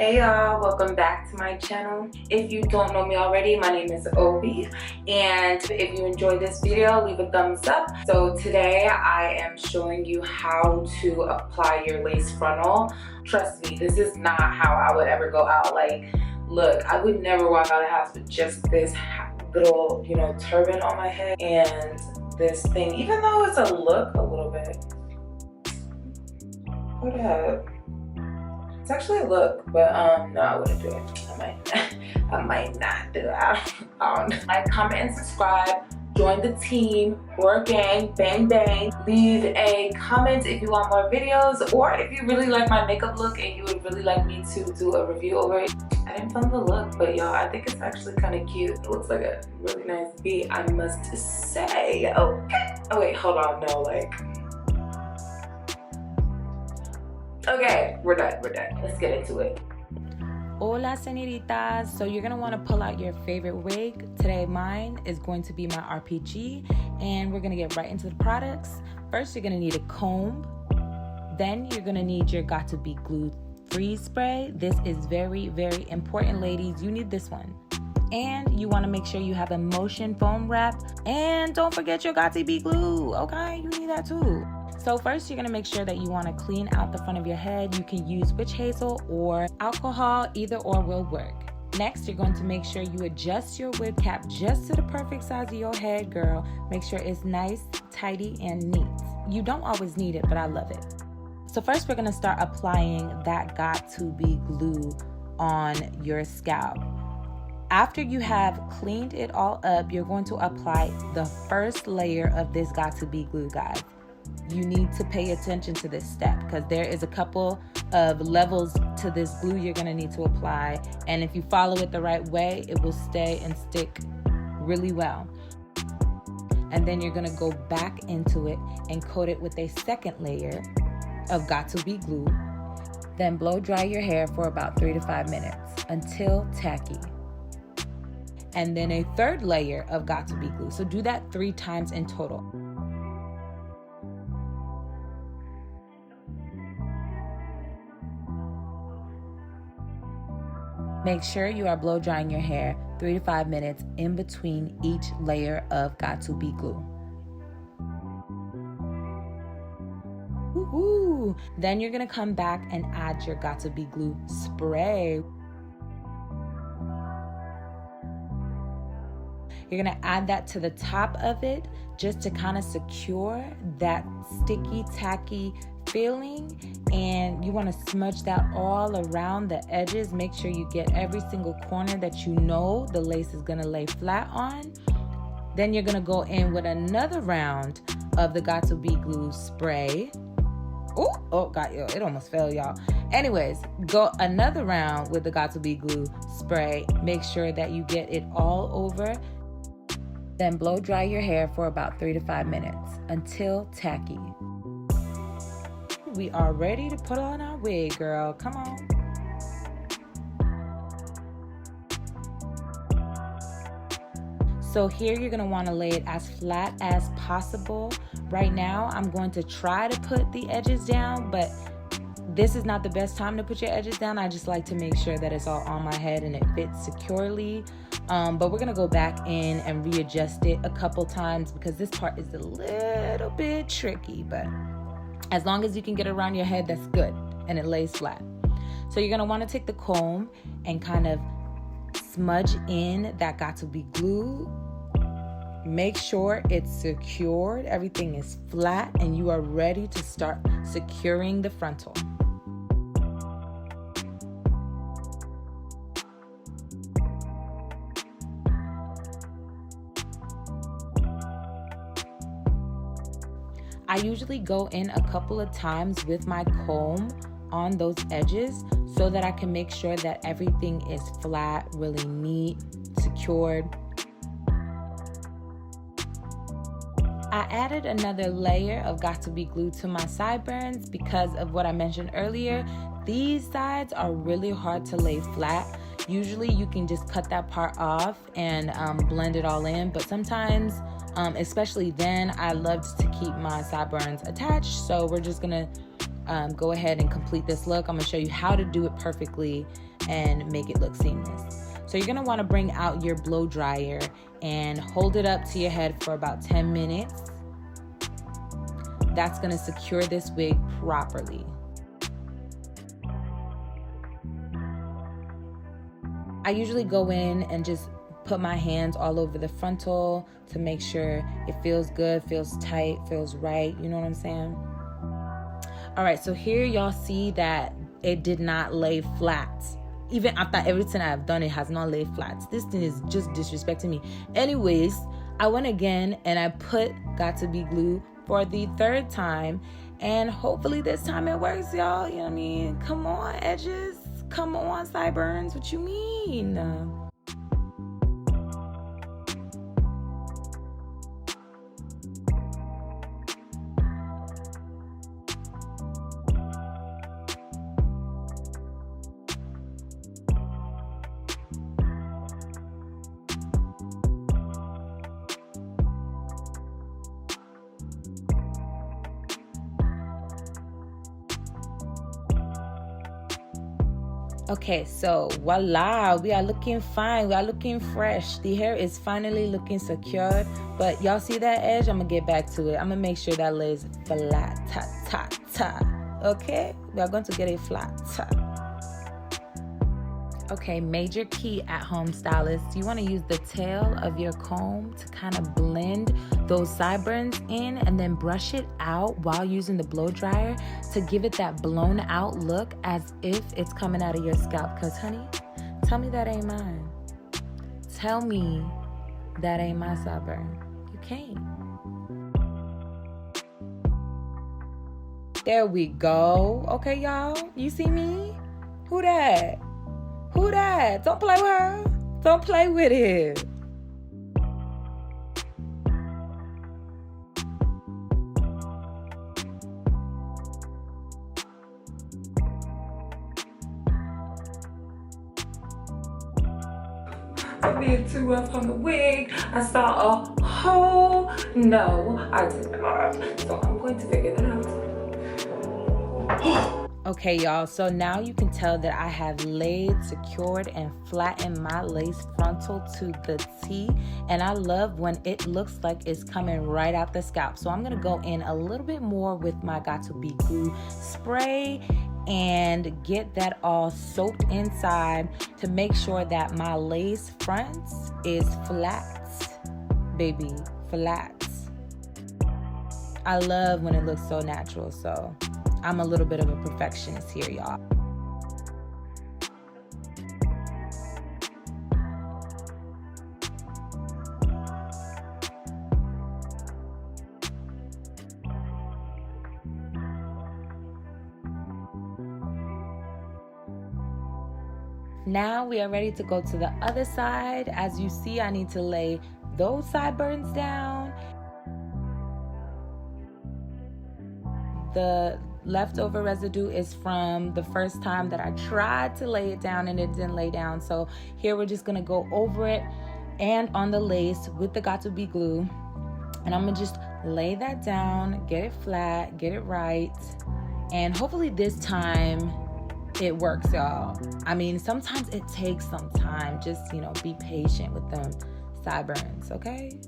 Hey y'all, welcome back to my channel. If you don't know me already, my name is Obi, and if you enjoyed this video, leave a thumbs up. So today I am showing you how to apply your lace frontal. Trust me, this is not how I would ever go out. Like, look, I would never walk out of the house with just this little, turban on my head and this thing, even though it's a look a little bit. Hold up. It's actually a look, but no, I wouldn't do it. I might not do it. I don't know. Like, comment, and subscribe. Join the team. We're a gang. Bang, bang. Leave a comment if you want more videos, or if you really like my makeup look and you would really like me to do a review over it. I didn't film the look, but y'all, I think it's actually kind of cute. It looks like a really nice beat, I must say. Okay. Oh wait, hold on. No, like. Okay, we're done. Let's get into it. Hola, señoritas. So you're gonna want to pull out your favorite wig. Today mine is going to be my RPG, and we're gonna get right into the products. First, you're gonna need a comb. Then you're gonna need your Got To Be Glue freeze spray. This is very, very important, ladies. You need this one. And you want to make sure you have a motion foam wrap. And don't forget your Got To Be glue, okay? You need that too. So first, you're going to make sure that you want to clean out the front of your head. You can use witch hazel or alcohol. Either or will work. Next, you're going to make sure you adjust your wig cap just to the perfect size of your head, girl. Make sure it's nice, tidy, and neat. You don't always need it, but I love it. So first, we're going to start applying that Got To Be glue on your scalp. After you have cleaned it all up, you're going to apply the first layer of this Got To Be glue, guys. You need to pay attention to this step because there is a couple of levels to this glue you're going to need to apply. And if you follow it the right way, it will stay and stick really well. And then you're going to go back into it and coat it with a second layer of Got To Be glue. Then blow dry your hair for about 3 to 5 minutes until tacky. And then a third layer of Got To Be glue. So do that 3 times in total. Make sure you are blow drying your hair 3 to 5 minutes in between each layer of Got To Be glue. Woo-hoo. Then you're gonna come back and add your Got To Be glue spray. You're gonna add that to the top of it just to kind of secure that sticky, tacky feeling, and you want to smudge that all around the edges. Make sure you get every single corner that you know the lace is going to lay flat on. Then you're going to go in with another round of the Got To Be glue spray. Oh, it almost fell, y'all. Anyways, go another round with the Got To Be glue spray. Make sure that you get it all over. Then blow dry your hair for about 3 to 5 minutes until tacky. We are ready to put on our wig, girl. Come on. So here you're gonna wanna lay it as flat as possible. Right now, I'm going to try to put the edges down, but this is not the best time to put your edges down. I just like to make sure that it's all on my head and it fits securely. But we're gonna go back in and readjust it a couple times because this part is a little bit tricky, but as long as you can get around your head, that's good, and it lays flat. So you're gonna wanna take the comb and kind of smudge in that Got To Be glue. Make sure it's secured, everything is flat, and you are ready to start securing the frontal. I usually go in a couple of times with my comb on those edges so that I can make sure that everything is flat, really neat, secured. I added another layer of Got To Be glue to my sideburns because of what I mentioned earlier. These sides are really hard to lay flat. Usually you can just cut that part off and blend it all in, but sometimes especially then, I loved to keep my sideburns attached. So we're just gonna go ahead and complete this look. I'm gonna show you how to do it perfectly and make it look seamless. So you're gonna wanna bring out your blow dryer and hold it up to your head for about 10 minutes. That's gonna secure this wig properly. I usually go in and just put my hands all over the frontal to make sure it feels good, feels tight, feels right. You know what I'm saying? All right, so here y'all see that it did not lay flat. Even after everything I've done, it has not laid flat. This thing is just disrespecting me. Anyways, I went again and I put Got To Be glue for the third time. And hopefully this time it works, y'all. You know what I mean? Come on, edges. Come on, sideburns. What you mean? Okay, so voila, we are looking fine. We are looking fresh. The hair is finally looking secured. But y'all see that edge? I'm gonna get back to it. I'm gonna make sure that lays flat. Ta ta ta. Okay, we are going to get it flat. Ta. Okay, major key at home stylists. You want to use the tail of your comb to kind of blend those sideburns in and then brush it out while using the blow dryer to give it that blown out look as if it's coming out of your scalp. Because honey, tell me that ain't mine. Tell me that ain't my sideburn. You can't. There we go. Okay, y'all, you see me? Who that? Who that? Don't play with her. Don't play with it. I'm being too rough on the wig. I saw a hole. No, I did not. So I'm going to figure that out. Okay, y'all, so now you can tell that I have laid, secured, and flattened my lace frontal to the T. And I love when it looks like it's coming right out the scalp. So I'm gonna go in a little bit more with my Got To Be glue spray and get that all soaked inside to make sure that my lace front is flat, baby, flat. I love when it looks so natural, so I'm a little bit of a perfectionist here, y'all. Now we are ready to go to the other side. As you see, I need to lay those sideburns down. The leftover residue is from the first time that I tried to lay it down and it didn't lay down. So here we're just gonna go over it and on the lace with the Got To Be glue. And I'm gonna just lay that down, get it flat, get it right. And hopefully this time it works, y'all. I mean, sometimes it takes some time. Just, you know, be patient with them sideburns, okay?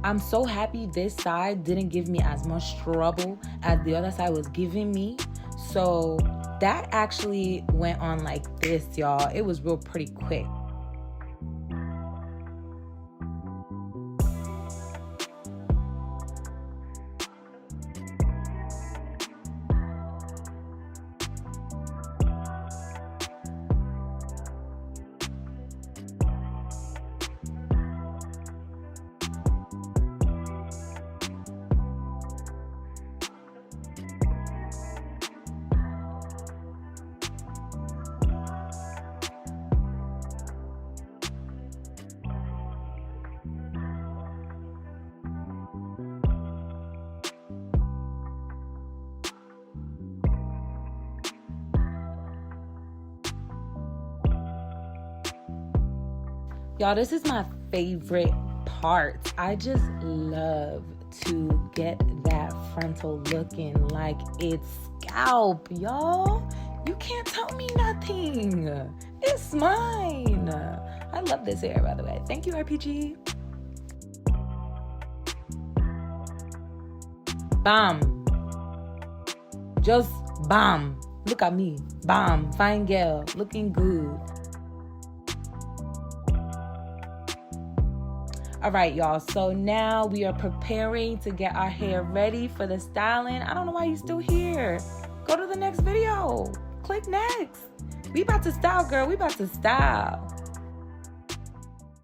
I'm so happy this side didn't give me as much trouble as the other side was giving me. So that actually went on like this, y'all. It was real pretty quick. Y'all, this is my favorite part. I just love to get that frontal looking like it's scalp, y'all. You can't tell me nothing. It's mine. I love this hair, by the way. Thank you, RPG. Bam. Just bam. Look at me. Bam. Fine girl. Looking good. All right, y'all. So now we are preparing to get our hair ready for the styling. I don't know why you're still here. Go to the next video. Click next. We about to style, girl. We about to style.